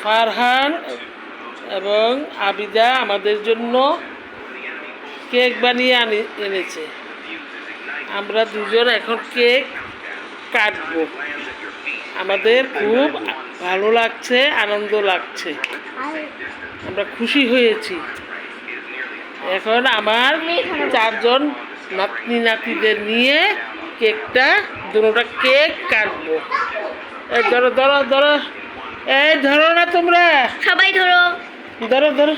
ফারহান এবং আবিদা আমাদের জন্য কেক বানিয়ে এনেছে। আমরা দুজন এখন কেক কাটবো। আমাদের খুব ভালো লাগছে, আনন্দ লাগছে, আমরা খুশি হয়েছি। এখন আমার 4 জন নাতনি নাতিদের নিয়ে দুটোটা কেক কাটবো। এই ধরো ধরো ধরো, এই ধরো না তোমরা সবাই ধরো ধরো ধরো।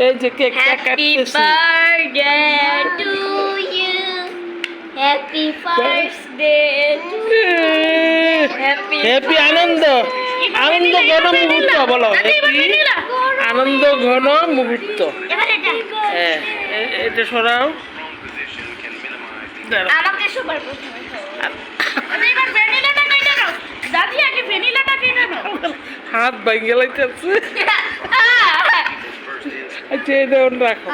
এই যে কেকটা হ্যাপি কাটতেছি। Birthday to you, happy birthday to happy আনন্দ আনন্দ ঘন মুহূর্ত বলো, হ্যাপি আনন্দ ঘন মুহূর্ত। হ্যাঁ, এটা সরাও। আমাকে সবার প্রথমে এবার ভ্যানিলাটা কেটে নাও দাদি, আগে ভ্যানিলাটা কেটে নাও। হাত ভাঙে লাইতেছে। আচ্ছা, এটা রাখো।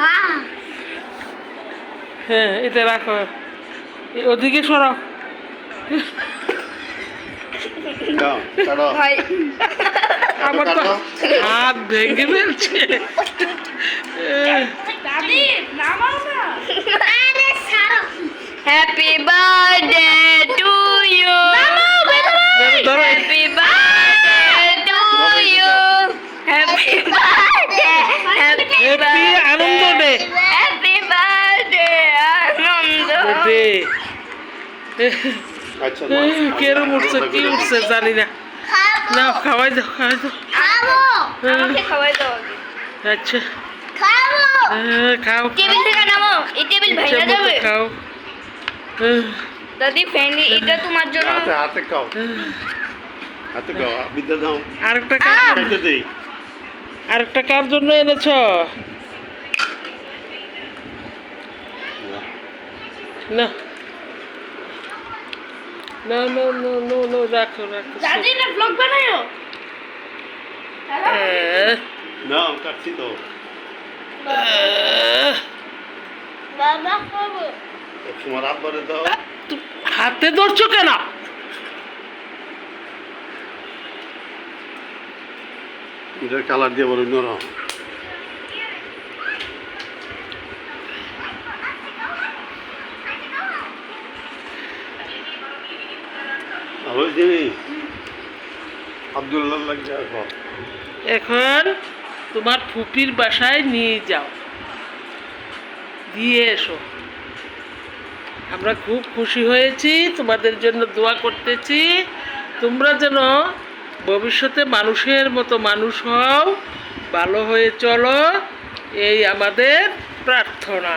হ্যাঁ, এটা রাখো, ওদিকে সরাও। ভাই আমার তো হাত ভেঙে ফেলছে। দাদি নামাও না। আরে ছাড়ো। Happy birthday to you. নামাও ধরো। Happy birthday to you, happy birthday, happy আনন্দ ডে। হ্যাপি বার্থডে আনন্দ ডে। আচ্ছা, কেরম উঠছে, কি উঠছে জানি না। না, খাওয়াই দাও খাওয়াই দাও। খাবো, আমাকে খাওয়াই দাও আগে। আচ্ছা, খাবো। খাও। টেবিল থেকে নামো, এই টেবিল ইচ্ছা ভেঙে মতো যাবে। খাও। দাদি ফ্যানি, এটা তোমার জন্য। হাতে খাও, হাতে খাও, বিদ্যা দাও। আরেকটা খাইতে দেই। আরেকটা কার জন্য এনেছ? না না না না না না, রাখো রাখো। দাদি না ব্লগ বানায়ো। না, কাটছি তো। বাবা খাবো। তোমার আব্বারে দাও। হাতে ধরছো কেন? এটার কালার দিয়ে বলো নরম। আব্দুল্লাহ লাগছে। এখন তোমার ফুপির বাসায় নিয়ে যাও, দিয়ে এসো। আমরা খুব খুশি হয়েছি, তোমাদের জন্য দোয়া করতেছি। তোমরা যেন ভবিষ্যতে মানুষের মতো মানুষ হও, ভালো হয়ে চলো, এই আমাদের প্রার্থনা।